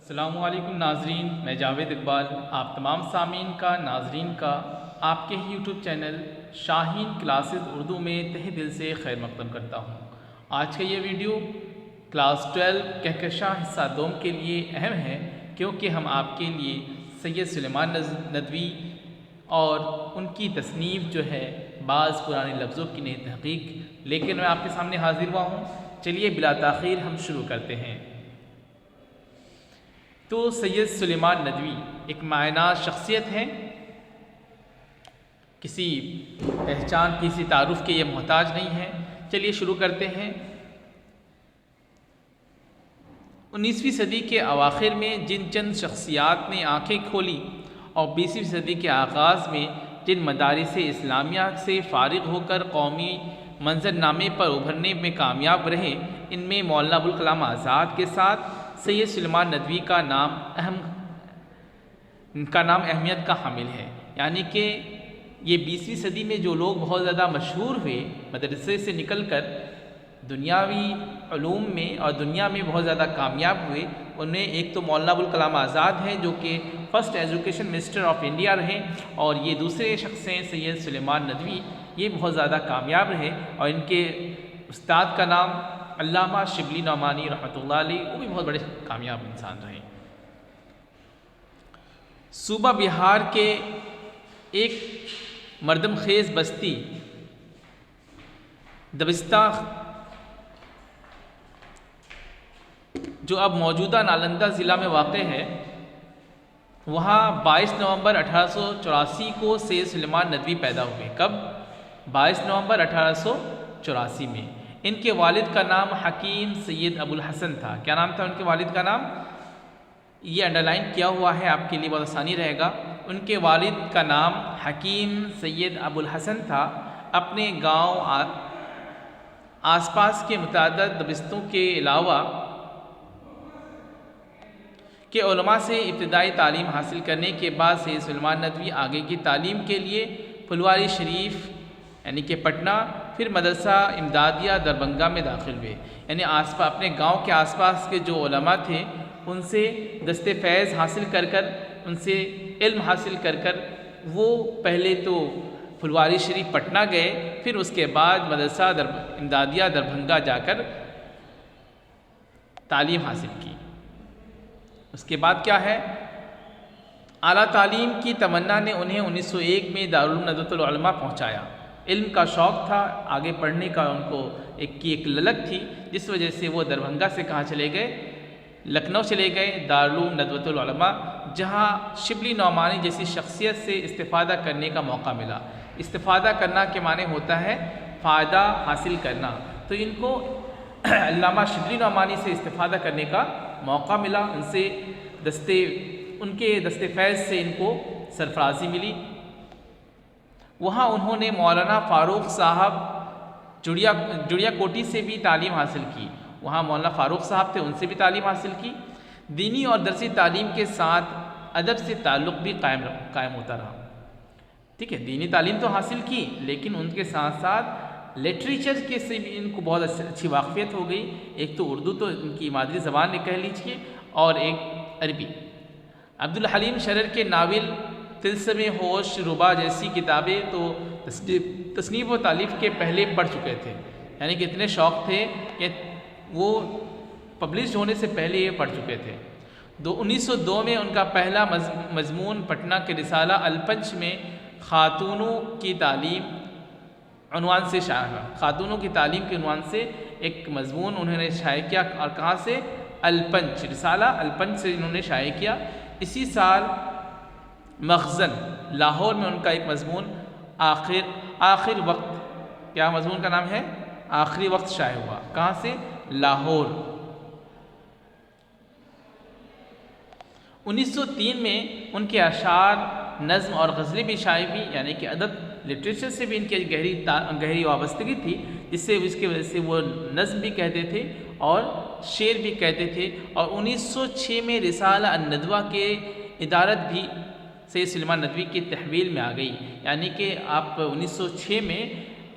السلام علیکم ناظرین، میں جاوید اقبال آپ تمام سامعین کا ناظرین کا آپ کے ہی یوٹیوب چینل شاہین کلاسز اردو میں تہہ دل سے خیر مقدم کرتا ہوں۔ آج کا یہ ویڈیو کلاس 12 کہکشاں حصہ دوم کے لیے اہم ہے، کیونکہ ہم آپ کے لیے سید سلیمان ندوی اور ان کی تصنیف جو ہے بعض پرانے لفظوں کی نئی تحقیق لے کر میں آپ کے سامنے حاضر ہوا ہوں۔ چلیے بلا تاخیر ہم شروع کرتے ہیں۔ تو سید سلیمان ندوی ایک معنیٰ شخصیت ہے، کسی پہچان کسی تعارف کے یہ محتاج نہیں ہے۔ چلیے شروع کرتے ہیں۔ 19ویں صدی کے اواخر میں جن چند شخصیات نے آنکھیں کھولی اور 20ویں صدی کے آغاز میں جن مدارس اسلامیہ سے فارغ ہو کر قومی منظرنامے پر ابھرنے میں کامیاب رہے، ان میں مولانا ابوالکلام آزاد کے ساتھ سید سلیمان ندوی کا نام اہمیت کا حامل ہے۔ یعنی کہ یہ 20ویں صدی میں جو لوگ بہت زیادہ مشہور ہوئے، مدرسے سے نکل کر دنیاوی علوم میں اور دنیا میں بہت زیادہ کامیاب ہوئے، ان میں ایک تو مولانا ابوالکلام آزاد ہیں جو کہ first education minister of India رہے، اور یہ دوسرے شخص ہیں سید سلیمان ندوی، یہ بہت زیادہ کامیاب رہے، اور ان کے استاد کا نام علامہ شبلی نعمانی رحمۃ اللہ علیہ، وہ بھی بہت بڑے کامیاب انسان رہے۔ صوبہ بہار کے ایک مردم خیز بستی دبستہ جو اب موجودہ نالندہ ضلع میں واقع ہے، وہاں 22 نومبر 1884 کو سید سلیمان ندوی پیدا ہوئے۔ کب؟ 22 نومبر 1884 میں۔ ان کے والد کا نام حکیم سید ابوالحسن تھا۔ کیا نام تھا ان کے والد کا نام؟ یہ انڈرلائن کیا ہوا ہے، آپ کے لیے بہت آسانی رہے گا۔ ان کے والد کا نام حکیم سید ابوالحسن تھا۔ اپنے گاؤں آس پاس کے متعدد دبستوں کے علاوہ کے علماء سے ابتدائی تعلیم حاصل کرنے کے بعد سید سلیمان ندوی آگے کی تعلیم کے لیے پھلواری شریف یعنی کہ پٹنہ، پھر مدرسہ امدادیہ دربھنگہ میں داخل ہوئے۔ یعنی اپنے گاؤں کے آس پاس کے جو علماء تھے ان سے دست فیض حاصل کر کر، ان سے علم حاصل کر کر وہ پہلے تو پھلواری شریف پٹنہ گئے، پھر اس کے بعد مدرسہ امدادیہ دربھنگہ جا کر تعلیم حاصل کی۔ اس کے بعد کیا ہے؟ اعلیٰ تعلیم کی تمنا نے انہیں 1901 میں دارالعلوم ندوۃ العلماء پہنچایا۔ علم کا شوق تھا، آگے پڑھنے کا ان کو ایک للک تھی، جس وجہ سے وہ دربھنگہ سے کہاں چلے گئے؟ لکھنؤ چلے گئے، دارالعلوم ندوۃ العلماء، جہاں شبلی نعمانی جیسی شخصیت سے استفادہ کرنے کا موقع ملا۔ استفادہ کرنا کے معنی ہوتا ہے فائدہ حاصل کرنا، تو ان کو علامہ شبلی نعمانی سے استفادہ کرنے کا موقع ملا، ان کے دست فیض سے ان کو سرفرازی ملی۔ وہاں انہوں نے مولانا فاروق صاحب جڑیا کوٹی سے بھی تعلیم حاصل کی۔ وہاں مولانا فاروق صاحب تھے، ان سے بھی تعلیم حاصل کی۔ دینی اور درسی تعلیم کے ساتھ ادب سے تعلق بھی قائم ہوتا رہا۔ ٹھیک ہے، دینی تعلیم تو حاصل کی، لیکن ان کے ساتھ ساتھ لٹریچر کے سے بھی ان کو بہت اچھی واقفیت ہو گئی۔ ایک تو اردو تو ان کی مادری زبان نے کہہ لیجیے، اور ایک عربی۔ عبدالحلیم شرر کے ناول طلسم ہوش ربا جیسی کتابیں تو تصنیف و تالیف کے پہلے پڑھ چکے تھے، یعنی کہ اتنے شوق تھے کہ وہ پبلش ہونے سے پہلے یہ پڑھ چکے تھے۔ 1902 میں ان کا پہلا مضمون پٹنہ کے رسالہ الپنچ میں خاتونوں کی تعلیم عنوان سے شائع ہوا۔ خاتونوں کی تعلیم کے عنوان سے ایک مضمون انہوں نے شائع کیا، اور کہاں سے؟ الپنچ، رسالہ الپنچ سے انہوں نے شائع کیا۔ اسی سال مخزن لاہور میں ان کا ایک مضمون آخر وقت، کیا مضمون کا نام ہے؟ آخری وقت شائع ہوا۔ کہاں سے؟ لاہور۔ 1903 میں ان کے اشعار، نظم اور غزلیں بھی شائع ہوئی، یعنی کہ ادب لٹریچر سے بھی ان کی گہری وابستگی تھی، جس کی وجہ سے وہ نظم بھی کہتے تھے اور شعر بھی کہتے تھے۔ اور 1906 میں رسالہ الندوہ کے ادارت بھی سید سلیمان ندوی کی تحویل میں آ گئی، یعنی کہ آپ 1906 میں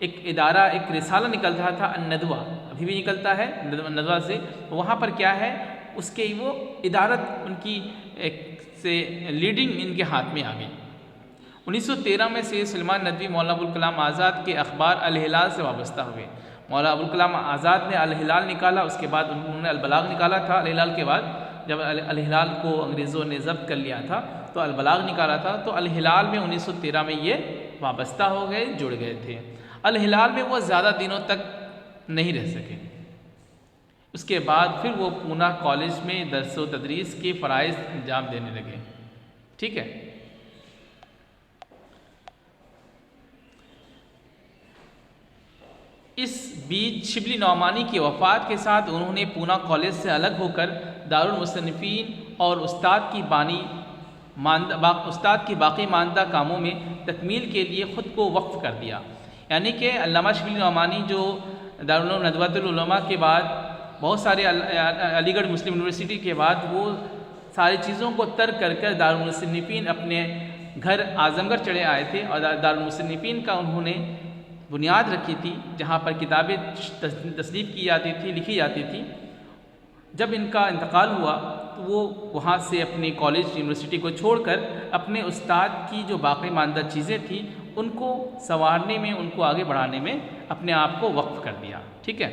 ایک ادارہ، ایک رسالہ نکل رہا تھا الندوہ، ابھی بھی نکلتا ہے ندوہ سے، وہاں پر کیا ہے؟ اس کے وہ ادارت ان کی ایک سے لیڈنگ ان کے ہاتھ میں آ گئی۔ 1913 میں سید سلیمان ندوی مولانا ابوالکلام آزاد کے اخبار الہلال سے وابستہ ہوئے۔ مولانا ابوالکلام آزاد نے الہلال نکالا، اس کے بعد انہوں نے البلاغ نکالا تھا۔ الہلال کے بعد جب الہلال کو انگریزوں نے ضبط کر لیا تھا تو البلاغ نکالا تھا، تو الہلال میں 1913 میں یہ وابستہ ہو گئے، جڑ گئے تھے۔ الہلال میں وہ زیادہ دنوں تک نہیں رہ سکے، اس کے بعد پھر وہ پونا کالج میں درس و تدریس کے فرائض انجام دینے لگے۔ ٹھیک ہے، اس بیچ شبلی نعمانی کی وفات کے ساتھ انہوں نے پونا کالج سے الگ ہو کر دارالمصنفین اور استاد کی باقی ماندہ کاموں میں تکمیل کے لیے خود کو وقف کر دیا۔ یعنی کہ علامہ شبلی نعمانی جو دارالعلوم ندوۃ العلماء کے بعد بہت سارے علی گڑھ مسلم یونیورسٹی کے بعد وہ ساری چیزوں کو ترک کر کر دارالمصنفین اپنے گھر اعظم گڑھ چڑھے آئے تھے، اور دارالمصنفین کا انہوں نے بنیاد رکھی تھی، جہاں پر کتابیں تصنیف کی جاتی تھی، لکھی جاتی تھی۔ جب ان کا انتقال ہوا تو وہ وہاں سے اپنے کالج یونیورسٹی کو چھوڑ کر اپنے استاد کی جو باقی ماندہ چیزیں تھیں ان کو سنوارنے میں، ان کو آگے بڑھانے میں اپنے آپ کو وقف کر دیا۔ ٹھیک ہے،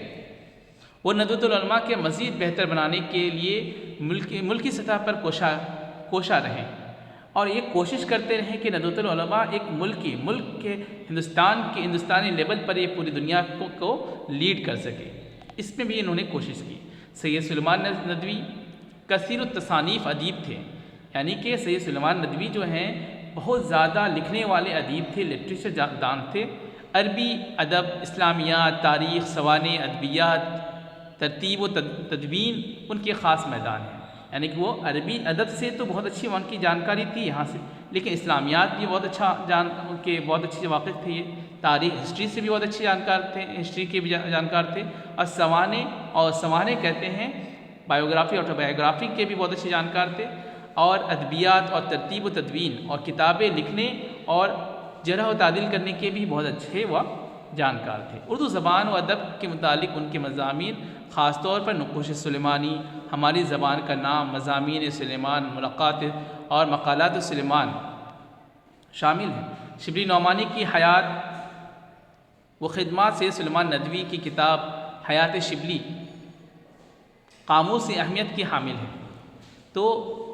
وہ ندوۃ العلماء کے مزید بہتر بنانے کے لیے ملکی سطح پر کوشاں رہے، اور یہ کوشش کرتے رہیں کہ ندوۃ العلماء ایک ملک کے ہندوستانی لیول پر یہ پوری دنیا کو لیڈ کر سکے۔ اس میں بھی انہوں نے کوشش کی۔ سید سلیمان ندوی کثیر التصانیف ادیب تھے، یعنی کہ سید سلیمان ندوی جو ہیں بہت زیادہ لکھنے والے ادیب تھے، لٹریچر دان تھے۔ عربی ادب، اسلامیات، تاریخ، سوانح، ادبیات، ترتیب و تدوین ان کے خاص میدان ہیں۔ یعنی کہ وہ عربی ادب سے تو بہت اچھی ان کی جانکاری تھی یہاں سے، لیکن اسلامیات بھی بہت اچھی واقف تھے، یہ تاریخ ہسٹری سے بھی بہت اچھے جانکار تھے، ہسٹری کے بھی جانکار تھے، اور سوانح کہتے ہیں بایوگرافی، آٹوبایوگرافی کے بھی بہت اچھے جانکار تھے، اور ادبیات اور ترتیب و تدوین اور کتابیں لکھنے اور جرح و تعدیل کرنے کے بھی بہت اچھے وہ جانکار تھے۔ اردو زبان و ادب کے متعلق ان کے مضامین خاص طور پر نقوش سلیمانی، ہماری زبان کا نام، مضامین سلیمان، ملاقات اور مقالات سلیمان شامل ہیں۔ شبلی نعمانی کی حیات و خدمات سے سلیمان ندوی کی کتاب حیات شبلی قاموس اہمیت کی حامل ہے۔ تو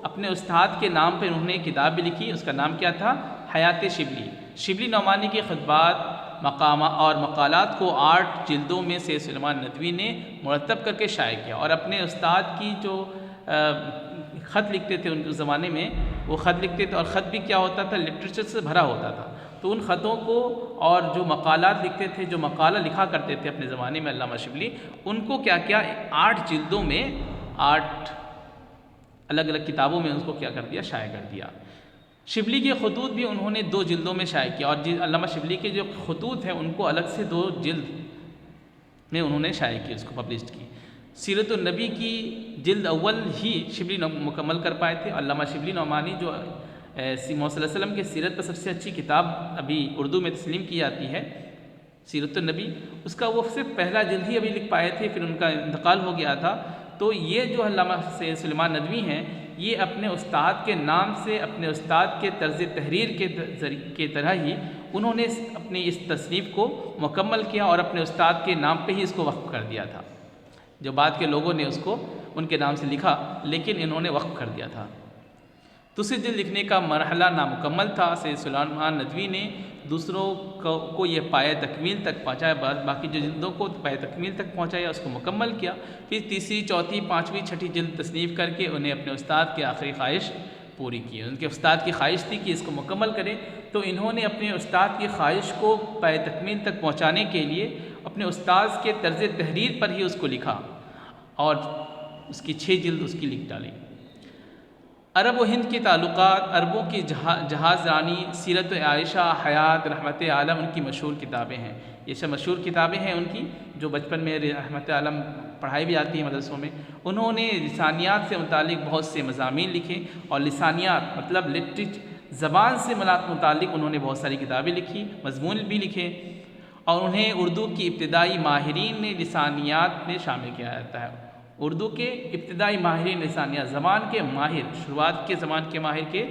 اپنے استاد کے نام پہ انہوں نے کتاب بھی لکھی، اس کا نام کیا تھا؟ حیات شبلی۔ شبلی نعمانی کے خطبات اور مقالات کو 8 جلدوں میں سید سلیمان ندوی نے مرتب کر کے شائع کیا، اور اپنے استاد کی جو خط لکھتے تھے ان کے زمانے میں، وہ خط لکھتے تھے، اور خط بھی کیا ہوتا تھا؟ لٹریچر سے بھرا ہوتا تھا۔ تو ان خطوں کو اور جو مقالات لکھتے تھے، جو مقالہ لکھا کرتے تھے اپنے زمانے میں علامہ شبلی، ان کو کیا 8 جلدوں میں 8 الگ الگ کتابوں میں اس کو کیا کر دیا؟ شائع کر دیا۔ شبلی کے خطوط بھی انہوں نے 2 جلدوں میں شائع کیا، اور علامہ شبلی کے جو خطوط ہیں ان کو الگ سے 2 جلد میں انہوں نے شائع کی، اس کو پبلشڈ کی۔ سیرت النبی کی جلد اول ہی شبلی مکمل کر پائے تھے۔ علامہ شبلی نعمانی جو محمد صلی اللہ علیہ وسلم کے سیرت پر سب سے اچھی کتاب ابھی اردو میں تسلیم کی جاتی ہے، سیرت النبی، اس کا وہ صرف پہلا جلد ہی ابھی لکھ پائے تھے، پھر ان کا انتقال ہو گیا تھا۔ تو یہ جو علامہ سید سلیمان ندوی ہیں، یہ اپنے استاد کے نام سے، اپنے استاد کے طرز تحریر کے طرح ہی انہوں نے اپنی اس تصنیف کو مکمل کیا، اور اپنے استاد کے نام پہ ہی اس کو وقف کر دیا تھا۔ جو بعد کے لوگوں نے اس کو ان کے نام سے لکھا، لیکن انہوں نے وقف کر دیا تھا۔ دوسری جلد لکھنے کا مرحلہ نامکمل تھا۔ سید سلیمان ندوی نے دوسروں کو یہ پائے تکمیل تک پہنچایا، باقی جو جلدوں کو پائے تکمیل تک پہنچایا، اس کو مکمل کیا۔ پھر تیسری، چوتھی، پانچویں، چھٹی جلد تصنیف کر کے انہیں اپنے استاد کی آخری خواہش پوری کی۔ ان کے استاد کی خواہش تھی کہ اس کو مکمل کریں، تو انہوں نے اپنے استاد کی خواہش کو پائے تکمیل تک پہنچانے کے لیے اپنے استاد کے طرز تحریر پر ہی اس کو لکھا، اور اس کی 6 جلد اس کی لکھ ڈالی۔ عرب و ہند کے تعلقات، عربوں کی جہاز رانی، سیرت عائشہ، حیات، رحمت عالم ان کی مشہور کتابیں ہیں۔ یہ سب مشہور کتابیں ہیں ان کی، جو بچپن میں رحمت عالم پڑھائی بھی آتی ہیں مدرسوں میں۔ انہوں نے لسانیات سے متعلق بہت سے مضامین لکھے، اور لسانیات مطلب لٹریچر، زبان سے متعلق انہوں نے بہت ساری کتابیں لکھی، مضمون بھی لکھے، اور انہیں اردو کی ابتدائی ماہرین نے لسانیات میں شامل کیا جاتا ہے۔ اردو کے ابتدائی ماہرین لسانیات، زبان کے ماہر، شروعات کے زبان کے ماہر کے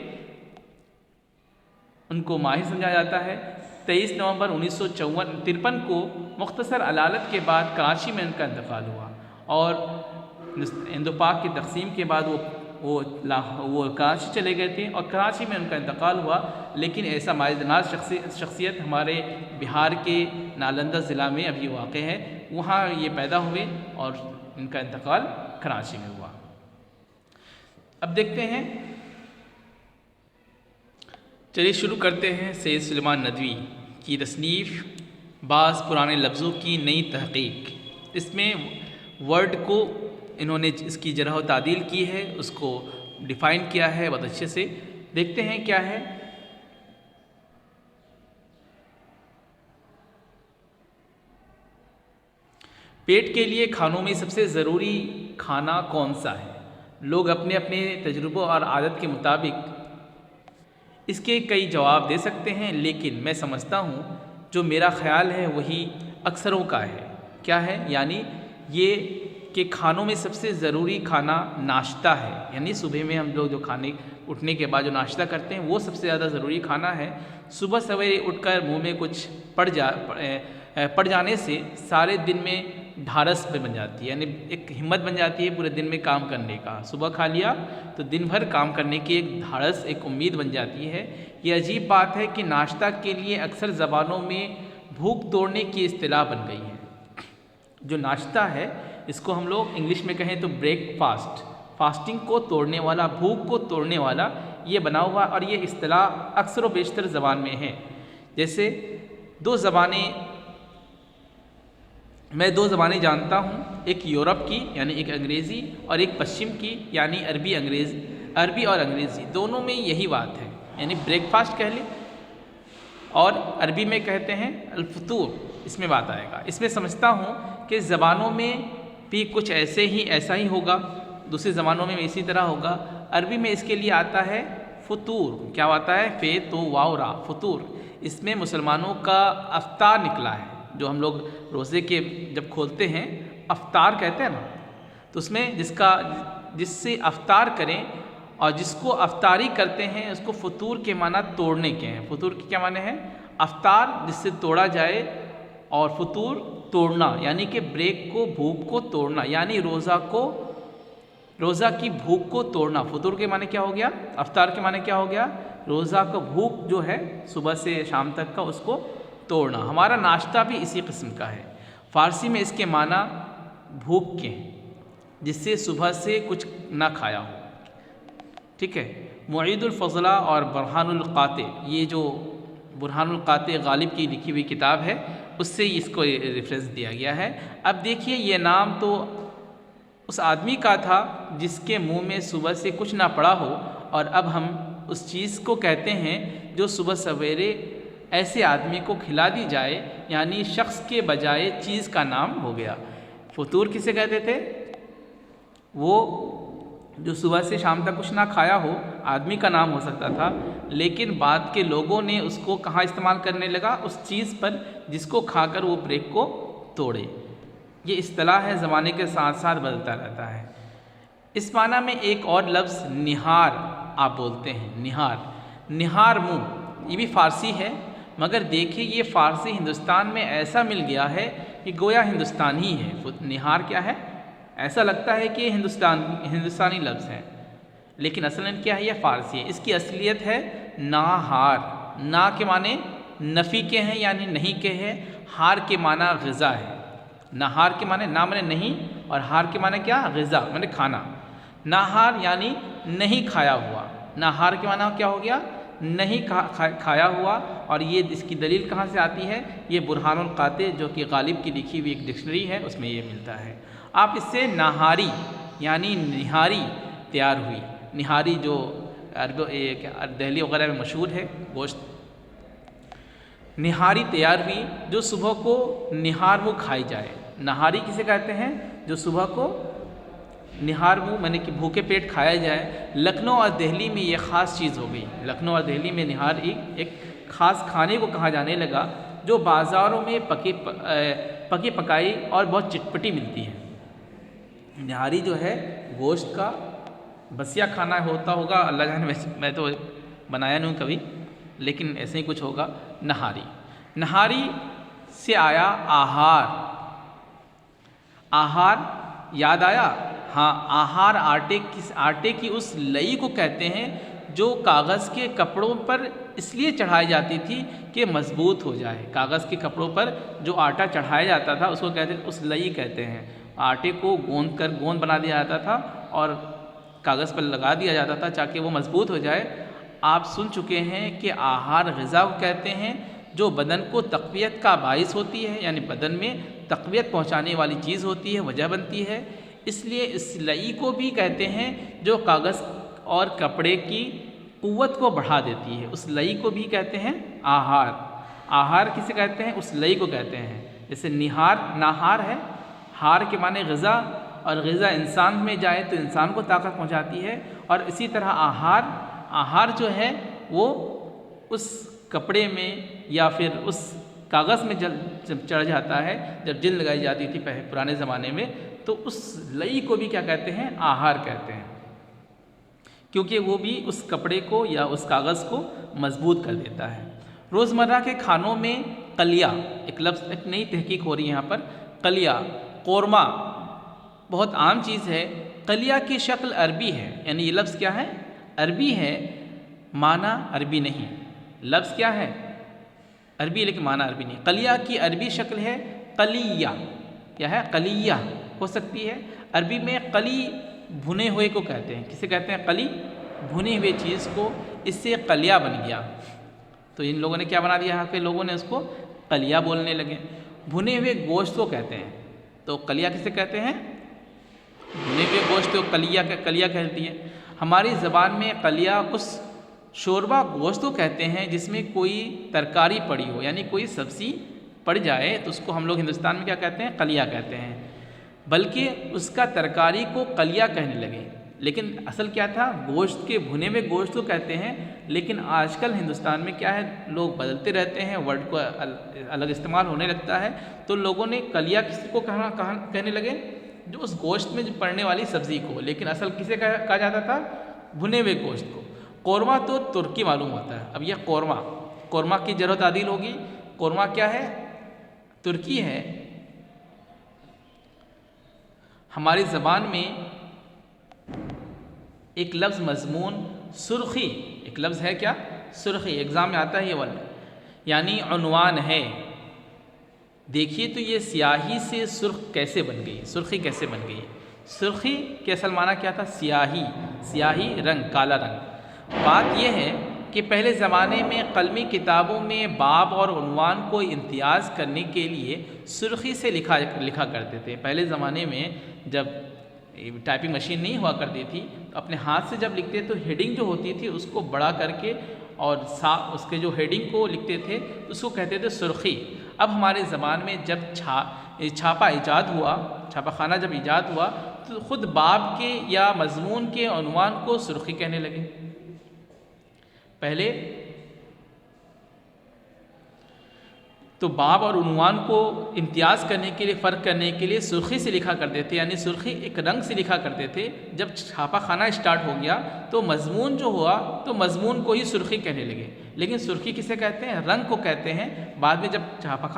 ان کو ماہر سمجھا جاتا ہے۔ 23 نومبر 1953 کو مختصر علالت کے بعد کراچی میں ان کا انتقال ہوا، اور ہند و پاک کی تقسیم کے بعد وہ کراچی چلے گئے تھے اور کراچی میں ان کا انتقال ہوا۔ لیکن ایسا مائز ناز شخصیت ہمارے بہار کے نالندہ ضلع میں ابھی واقع ہے، وہاں یہ پیدا ہوئے اور ان کا انتقال کراچی میں ہوا۔ اب دیکھتے ہیں، چلیے شروع کرتے ہیں سید سلیمان ندوی کی تصنیف بعض پرانے لفظوں کی نئی تحقیق۔ اس میں ورڈ کو انہوں نے اس کی جرح و تعدیل کی ہے، اس کو ڈیفائن کیا ہے بہت اچھے سے۔ دیکھتے ہیں کیا ہے۔ پیٹ کے لیے کھانوں میں سب سے ضروری کھانا کون سا ہے؟ لوگ اپنے اپنے تجربوں اور عادت کے مطابق اس کے کئی جواب دے سکتے ہیں، لیکن میں سمجھتا ہوں جو میرا خیال ہے وہی اکثروں کا ہے۔ کیا ہے؟ یعنی یہ کہ کھانوں میں سب سے ضروری کھانا ناشتہ ہے، یعنی صبح میں ہم لوگ جو کھانے اٹھنے کے بعد جو ناشتہ کرتے ہیں وہ سب سے زیادہ ضروری کھانا ہے۔ صبح سویرے اٹھ کر منہ میں کچھ پڑ جانے سے سارے دن میں ڈھارس پہ بن جاتی ہے، یعنی ایک ہمت بن جاتی ہے پورے دن میں کام کرنے کا۔ صبح کھا لیا تو دن بھر کام کرنے کی ایک ڈھارس، ایک امید بن جاتی ہے۔ یہ عجیب بات ہے کہ ناشتہ کے لیے اکثر زبانوں میں بھوک توڑنے کی اصطلاح بن گئی ہے۔ جو ناشتہ ہے اس کو ہم لوگ انگلش میں کہیں تو بریک فاسٹ، فاسٹنگ کو توڑنے والا، بھوک کو توڑنے والا یہ بنا ہوا، اور یہ اصطلاح اکثر و بیشتر زبان میں ہے۔ جیسے میں دو زبانیں جانتا ہوں، ایک یورپ کی یعنی ایک انگریزی، اور ایک پشچم کی یعنی عربی اور انگریزی، دونوں میں یہی بات ہے، یعنی بریک فاسٹ کہہ لیں، اور عربی میں کہتے ہیں الفطور، اس میں بات آئے گا۔ اس میں سمجھتا ہوں کہ زبانوں میں بھی کچھ ایسا ہی ہوگا، دوسری زبانوں میں اسی طرح ہوگا۔ عربی میں اس کے لیے آتا ہے فطور، کیا آتا ہے؟ فے تو واو را، فطور۔ اس میں مسلمانوں کا افطار نکلا ہے، جو ہم لوگ روزے کے جب کھولتے ہیں افطار کہتے ہیں نا، تو اس میں جس سے افطار کریں اور جس کو افطاری کرتے ہیں اس کو فطور کے معنی توڑنے کے ہیں۔ فطور کے کیا معنی ہے؟ افطار جس سے توڑا جائے، اور فطور توڑنا یعنی کہ بریک کو، بھوک کو توڑنا، یعنی روزہ کی بھوک کو توڑنا۔ فطور کے معنی کیا ہو گیا؟ افطار کے معنی کیا ہو گیا؟ روزہ کا بھوک جو ہے صبح سے شام تک کا، اس کو توڑنا۔ ہمارا ناشتہ بھی اسی قسم کا ہے۔ فارسی میں اس کے معنی بھوک کے ہیں، جس سے صبح سے کچھ نہ کھایا ہو۔ ٹھیک ہے۔ معید الفضلہ اور برہان القاطع، یہ جو برہان القاطع غالب کی لکھی ہوئی کتاب ہے، اس سے اس کو ریفرنس دیا گیا ہے۔ اب دیکھیے، یہ نام تو اس آدمی کا تھا جس کے منہ میں صبح سے کچھ نہ پڑا ہو، اور اب ہم اس چیز کو کہتے ہیں جو صبح سویرے ایسے آدمی کو کھلا دی جائے، یعنی شخص کے بجائے چیز کا نام ہو گیا۔ فطور کسے کہتے تھے؟ وہ جو صبح سے شام تک کچھ نہ کھایا ہو، آدمی کا نام ہو سکتا تھا، لیکن بعد کے لوگوں نے اس کو کہاں استعمال کرنے لگا؟ اس چیز پر جس کو کھا کر وہ بریک کو توڑے۔ یہ اصطلاح ہے، زمانے کے ساتھ ساتھ بدلتا رہتا ہے۔ اس معنی میں ایک اور لفظ نہار آپ بولتے ہیں، نہار منہ، یہ بھی فارسی ہے، مگر دیکھیے یہ فارسی ہندوستان میں ایسا مل گیا ہے کہ گویا ہندوستان ہی ہے۔ نہار کیا ہے؟ ایسا لگتا ہے کہ ہندوستانی لفظ ہے، لیکن اصلاً کیا ہے؟ یہ فارسی ہے۔ اس کی اصلیت ہے ناہار۔ نا کے معنی نفی کے ہیں، یعنی نہیں کے ہیں، ہار کے معنی غذا ہے۔ نہار کے معنی نا معنی نہیں، اور ہار کے معنی کیا؟ غذا معنی کھانا۔ ناہار یعنی نہیں کھایا ہوا۔ ناہار کے معنی کیا ہو گیا؟ نہیں کھایا ہوا۔ اور یہ اس کی دلیل کہاں سے آتی ہے؟ یہ برہان القاطع جو کہ غالب کی لکھی ہوئی ایک ڈکشنری ہے، اس میں یہ ملتا ہے۔ آپ اس سے نہاری یعنی نہاری تیار ہوئی، نہاری جو دہلی وغیرہ میں مشہور ہے گوشت، نہاری تیار ہوئی جو صبح کو نہار منہ کھائی جائے۔ نہاری کسے کہتے ہیں؟ جو صبح کو نہار منہ یعنی کہ بھوکے پیٹ کھایا جائے۔ لکھنؤ اور دہلی میں یہ خاص چیز ہو گئی۔ لکھنؤ اور دہلی میں نہار ایک خاص کھانے کو کہا جانے لگا، جو بازاروں میں پکی پکائی اور بہت چٹپٹی ملتی ہے۔ نہاری جو ہے گوشت کا بسیا کھانا ہوتا ہوگا، اللہ جانے، میں تو بنایا نہیں ہوں کبھی، لیکن ایسے ہی کچھ ہوگا نہاری۔ نہاری سے آیا آہار۔ آہار یاد آیا؟ ہاں، آہار آٹے کی اس لئی کو کہتے ہیں جو کاغذ کے کپڑوں پر اس لیے چڑھائی جاتی تھی کہ مضبوط ہو جائے۔ کاغذ کے کپڑوں پر جو آٹا چڑھایا جاتا تھا اس کو کہتے ہیں، اس لئی کہتے ہیں۔ آٹے کو گوند بنا دیا جاتا تھا اور کاغذ پر لگا دیا جاتا تھا تاکہ وہ مضبوط ہو جائے۔ آپ سن چکے ہیں کہ آہار غذا کو کہتے ہیں جو بدن کو تقویت کا باعث ہوتی ہے، یعنی بدن میں تقویت پہنچانے والی چیز ہوتی ہے، وجہ بنتی ہے۔ اس لیے اس لئی کو بھی کہتے ہیں جو کاغذ اور کپڑے کی قوت کو بڑھا دیتی ہے، اس لئی کو بھی کہتے ہیں آہار۔ آہار کسے کہتے ہیں؟ اس لئی کو کہتے ہیں۔ جیسے نہار ہے، ہار کے معنی غذا، اور غذا انسان میں جائے تو انسان کو طاقت پہنچاتی ہے، اور اسی طرح آہار جو ہے وہ اس کپڑے میں یا پھر اس کاغذ میں جب چڑھ جاتا ہے، جب جلد لگائی جاتی تھی پرانے زمانے میں، تو اس لئی کو بھی کیا کہتے ہیں؟ آہار کہتے ہیں، کیونکہ وہ بھی اس کپڑے کو یا اس کاغذ کو مضبوط کر دیتا ہے۔ روزمرہ کے کھانوں میں قلیہ، ایک نئی تحقیق ہو رہی ہے یہاں پر، قلیہ، قورمہ بہت عام چیز ہے۔ قلیہ کی شکل عربی ہے، یعنی یہ لفظ کیا ہے؟ عربی ہے، معنی عربی نہیں۔ لفظ کیا ہے؟ عربی، لیکن معنی عربی نہیں۔ قلیہ کی عربی شکل ہے قلیہ۔ کیا ہے؟ قلیہ ہو سکتی ہے۔ عربی میں قلی بھنے ہوئے کو کہتے ہیں۔ کسے کہتے ہیں؟ قلی، بھنی ہوئی چیز کو، اس سے قلیہ بن گیا۔ تو ان لوگوں نے کیا بنا دیا؟ یہاں کے لوگوں نے اس کو قلیہ بولنے لگے۔ بھنے ہوئے گوشت کو کہتے ہیں۔ تو قلیہ کسے کہتے ہیں؟ بھنے ہوئے گوشت کو قلیہ کہتی ہے۔ ہماری زبان میں قلیہ اس شوربہ گوشت کو کہتے ہیں جس میں کوئی ترکاری پڑی ہو، یعنی کوئی سبزی پڑ جائے تو اس کو ہم لوگ ہندوستان میں کیا کہتے ہیں؟ قلیہ کہتے ہیں، بلکہ اس کا ترکاری کو قلیہ کہنے لگے۔ لیکن اصل کیا تھا؟ گوشت کے بھنے ہوئے گوشت کو کہتے ہیں، لیکن آج کل ہندوستان میں کیا ہے، لوگ بدلتے رہتے ہیں، ورڈ کو الگ استعمال ہونے لگتا ہے، تو لوگوں نے قلیہ کس کو کہنے لگے؟ جو اس گوشت میں پڑنے والی سبزی کو، لیکن اصل کسے کہا جاتا تھا؟ بھنے ہوئے گوشت کو۔ قورمہ تو ترکی معلوم ہوتا ہے۔ اب یہ قورمہ کی جر و تعدیل ہوگی۔ قورمہ کیا ہے؟ ترکی ہے۔ ہماری زبان میں ایک لفظ مضمون سرخی، ایک لفظ ہے کیا؟ سرخی، ایگزام میں آتا ہے یہ ورڈ، یعنی عنوان ہے۔ دیکھیے تو یہ سیاہی سے سرخ کیسے بن گئی، سرخی کیسے بن گئی؟ سرخی کے اصل معنی کیا تھا؟ سیاہی رنگ، کالا رنگ۔ بات یہ ہے کہ پہلے زمانے میں قلمی کتابوں میں باب اور عنوان کو امتیاز کرنے کے لیے سرخی سے لکھا کرتے تھے۔ پہلے زمانے میں جب ٹائپنگ مشین نہیں ہوا کرتی تھی تو اپنے ہاتھ سے جب لکھتے تو ہیڈنگ جو ہوتی تھی اس کو بڑا کر کے اور اس کے جو ہیڈنگ کو لکھتے تھے اس کو کہتے تھے سرخی۔ اب ہمارے زبان میں جب چھاپا ایجاد ہوا، چھاپا خانہ جب ایجاد ہوا تو خود باب کے یا مضمون کے عنوان کو سرخی کہنے لگے۔ پہلے تو باب اور عنوان کو امتیاز کرنے کے لیے، فرق کرنے کے لیے سرخی سے لکھا کرتے تھے، یعنی سرخی ایک رنگ سے لکھا کرتے تھے۔ جب چھاپا خانہ اسٹارٹ ہو گیا تو مضمون جو ہوا تو مضمون کو ہی سرخی کہنے لگے۔ لیکن سرخی کسے کہتے ہیں؟ رنگ کو کہتے ہیں۔ بعد میں جب چھاپا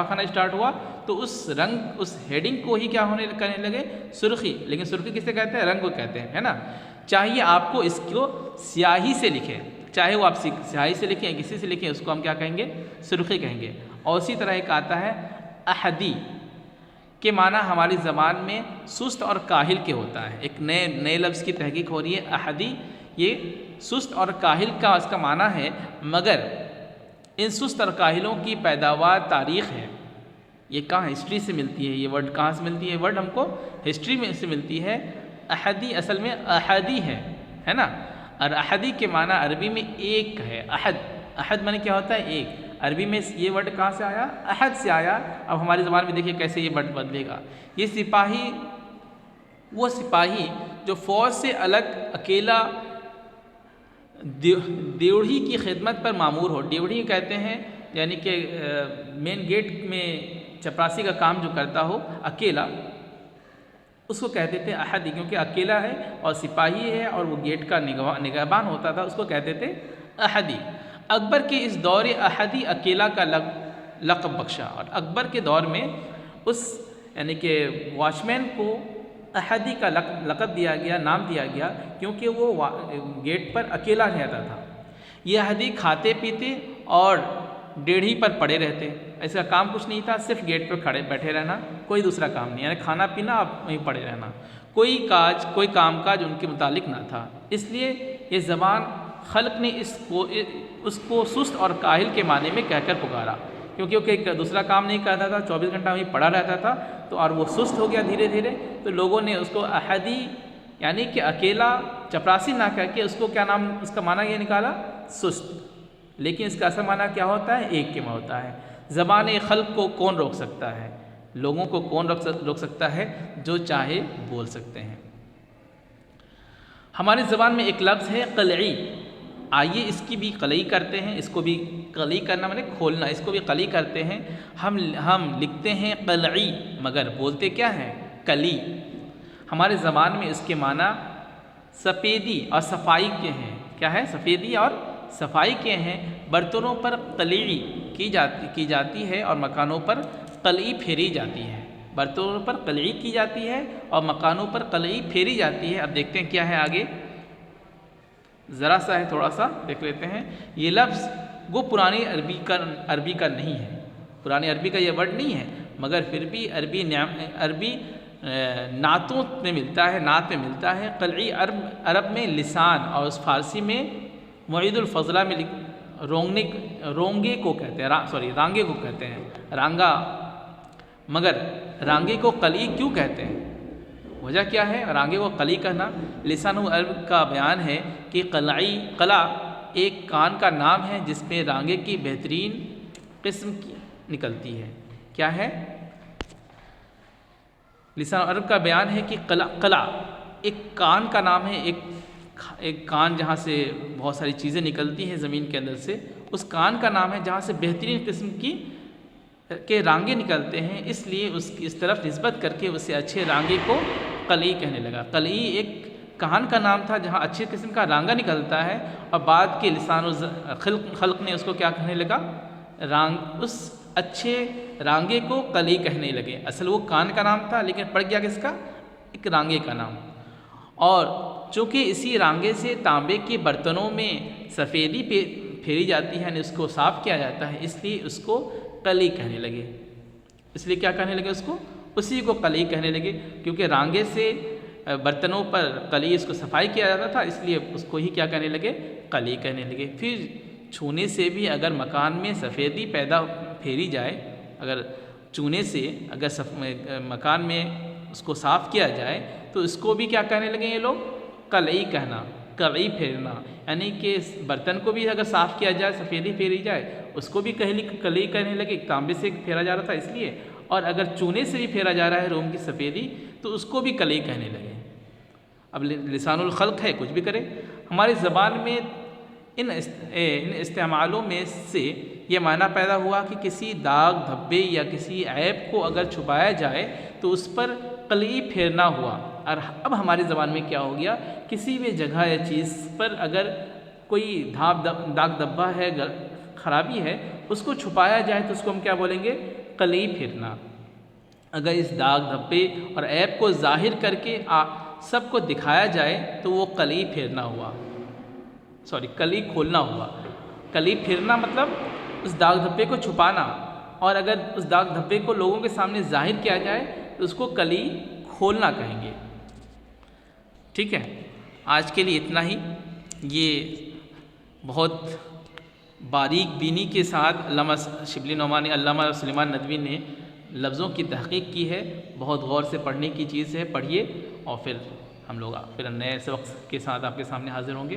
خانہ اسٹارٹ ہوا تو اس رنگ، اس ہیڈنگ کو ہی کیا کرنے لگے؟ سرخی۔ لیکن سرخی کسے کہتے ہیں؟ رنگ کو کہتے ہیں، ہے نا؟ چاہیے آپ کو اس کو سیاہی سے لکھیں، چاہے وہ آپ سیاہی سے لکھیں کسی سے لکھیں، اس کو ہم کیا کہیں گے؟ سرخی کہیں گے۔ اور اسی طرح ایک آتا ہے احدی کے معنی ہماری زبان میں سست اور کاہل کے ہوتا ہے۔ ایک نئے لفظ کی تحقیق ہو رہی ہے، احدی، یہ سست اور کاہل کا اس کا معنی ہے، مگر ان سست اور کاہلوں کی پیداوار تاریخ ہے۔ یہ کہاں ہسٹری سے ملتی ہے، یہ ورڈ کہاں سے ملتی ہے؟ یہ ورڈ ہم کو ہسٹری میں سے ملتی ہے۔ احدی اصل میں احدی ہے نا؟ اور احدی کے معنی عربی میں ایک ہے۔ احد معنی کیا ہوتا ہے؟ ایک۔ عربی میں یہ ورڈ کہاں سے آیا؟ احد سے آیا۔ اب ہماری زبان میں دیکھیے کیسے یہ ورڈ بدلے گا۔ یہ سپاہی، وہ سپاہی جو فوج سے الگ اکیلا دیوڑھی کی خدمت پر مامور ہو۔ دیوڑھی کہتے ہیں یعنی کہ مین گیٹ میں چپراسی کا کام جو کرتا ہو، اکیلا، اس کو کہتے تھے احدی، کیونکہ اکیلا ہے اور سپاہی ہے اور وہ گیٹ کا نگہبان ہوتا تھا، اس کو کہتے تھے احدی۔ اکبر کے اس دور احدی اکیلا کا لقب بخشا، اور اکبر کے دور میں اس یعنی کہ واچ مین کو احدی کا لقب دیا گیا، نام دیا گیا، کیونکہ وہ گیٹ پر اکیلا رہتا تھا۔ یہ احدی کھاتے پیتے اور ڈیڑھی پر پڑے رہتے، ایسا کام کچھ نہیں تھا، صرف گیٹ پر بیٹھے رہنا، کوئی دوسرا کام نہیں، یعنی کھانا پینا اور وہیں پڑے رہنا، کوئی کام کاج ان کے متعلق نہ تھا۔ اس لیے یہ زبان خلق نے اس کو سست اور کاہل کے معنی میں کہہ کر پکارا، کیونکہ وہ دوسرا کام نہیں کرتا تھا، 24 گھنٹہ وہیں پڑا رہتا تھا، تو اور وہ سست ہو گیا دھیرے دھیرے، تو لوگوں نے اس کو احدی یعنی کہ اکیلا چپراسی نہ کہہ کے اس کو کیا نام، اس کا معنی یہ نکالا سست، لیکن اس کا اصل معنی کیا ہوتا ہے؟ ایک کے معنی ہوتا ہے۔ زبان خلق کو کون روک سکتا ہے؟ لوگوں کو کون روک سکتا ہے؟ جو چاہے بول سکتے ہیں۔ ہماری زبان میں ایک لفظ ہے قلعی، آئیے اس کی بھی قلعی کرتے ہیں، اس کو بھی قلعی کرنا مطلب کھولنا، اس کو بھی قلعی کرتے ہیں۔ ہم لکھتے ہیں قلعی مگر بولتے کیا ہیں؟ کلی۔ ہمارے زبان میں اس کے معنی سفیدی اور صفائی کے ہیں۔ کیا ہے؟ سفیدی اور صفائی کے ہیں۔ برتنوں پر قلعی کی جاتی ہے اور مکانوں پر قلعی پھیری جاتی ہے۔ برتنوں پر قلعی کی جاتی ہے اور مکانوں پر قلعی پھیری جاتی ہے۔ اب دیکھتے ہیں کیا ہے آگے، ذرا سا ہے، تھوڑا سا دیکھ لیتے ہیں۔ یہ لفظ وہ پرانی عربی کا نہیں ہے، پرانی عربی کا یہ ورڈ نہیں ہے، مگر پھر بھی عربی نعتوں میں ملتا ہے، نعت میں ملتا ہے۔ قلعی عرب میں لسان اور اس فارسی میں معید الفضلہ میں رونگے کو کہتے ہیں، رانگے کو کہتے ہیں، رانگا، مگر رانگے کو قلعی کیوں کہتے ہیں؟ وجہ کیا ہے رانگے کو قلعی کہنا؟ لسان عرب کا بیان ہے کہ قلع ایک کان کا نام ہے جس میں رانگے کی بہترین قسم نکلتی ہے۔ کیا ہے؟ لسان عرب کا بیان ہے کہ قلع ایک کان کا نام ہے، ایک کان جہاں سے بہت ساری چیزیں نکلتی ہیں زمین کے اندر سے، اس کان کا نام ہے جہاں سے بہترین قسم کے رانگے نکلتے ہیں، اس لیے اس طرف نسبت کر کے اسے اچھے رانگے کو قلعی کہنے لگا۔ قلعی ایک کان کا نام تھا جہاں اچھے قسم کا رانگا نکلتا ہے، اور بعد کے لسان خلق نے اس کو کیا کہنے لگا؟ اس اچھے رانگے کو قلعی کہنے لگے۔ اصل وہ کان کا نام تھا لیکن پڑ گیا کس کا؟ ایک رانگے کا نام۔ اور چونکہ اسی رانگے سے تانبے کے برتنوں میں سفیدی پھیری جاتی ہے، یعنی اس کو صاف کیا جاتا ہے، اس لیے اس کو قلعی کہنے لگے۔ اس لیے کیا کہنے لگے؟ اس کو اسی کو قلعی کہنے لگے، کیونکہ رانگے سے برتنوں پر قلعی اس کو صفائی کیا جاتا تھا، اس لیے اس کو ہی کیا کہنے لگے؟ قلعی کہنے لگے۔ پھر چھونے سے بھی اگر مکان میں سفیدی پھیری جائے، اگر چونے سے اگر مکان میں اس کو صاف کیا جائے تو اس کو بھی کیا کہنے لگے یہ لوگ؟ قلعی کہنا، قلعی پھیرنا، یعنی کہ برتن کو بھی اگر صاف کیا جائے، سفیدی پھیری جائے، اس کو بھی قلعی کہنے لگے۔ تانبے سے پھیرا جا رہا تھا اس لیے، اور اگر چونے سے بھی پھیرا جا رہا ہے روم کی سفیدی تو اس کو بھی قلعی کہنے لگے۔ اب لسان الخلق ہے، کچھ بھی کرے۔ ہماری زبان میں ان استعمالوں میں سے یہ معنی پیدا ہوا کہ کسی داغ دھبے یا کسی عیب کو اگر چھپایا جائے تو اس پر قلعی پھیرنا ہوا۔ اور اب ہماری زبان میں کیا ہو گیا؟ کسی بھی جگہ یا چیز پر اگر کوئی داغ دھبا ہے، خرابی ہے، اس کو چھپایا جائے تو اس کو ہم کیا بولیں گے؟ قلعی پھیرنا۔ اگر اس داغ دھبے اور عیب کو ظاہر کر کے سب کو دکھایا جائے تو وہ قلعی پھیرنا ہوا، قلعی کھولنا ہوا۔ قلعی پھیرنا مطلب اس داغ دھبے کو چھپانا، اور اگر اس داغ دھبے کو لوگوں کے سامنے ظاہر کیا جائے تو اس کو قلعی کھولنا کہیں گے۔ ٹھیک ہے، آج کے لیے اتنا ہی۔ یہ بہت باریک بینی کے ساتھ علامہ شبلی نعمانی، علامہ سلیمان ندوی نے لفظوں کی تحقیق کی ہے، بہت غور سے پڑھنے کی چیز ہے، پڑھیے، اور پھر ہم لوگ پھر نئے سبق کے ساتھ آپ کے سامنے حاضر ہوں گے۔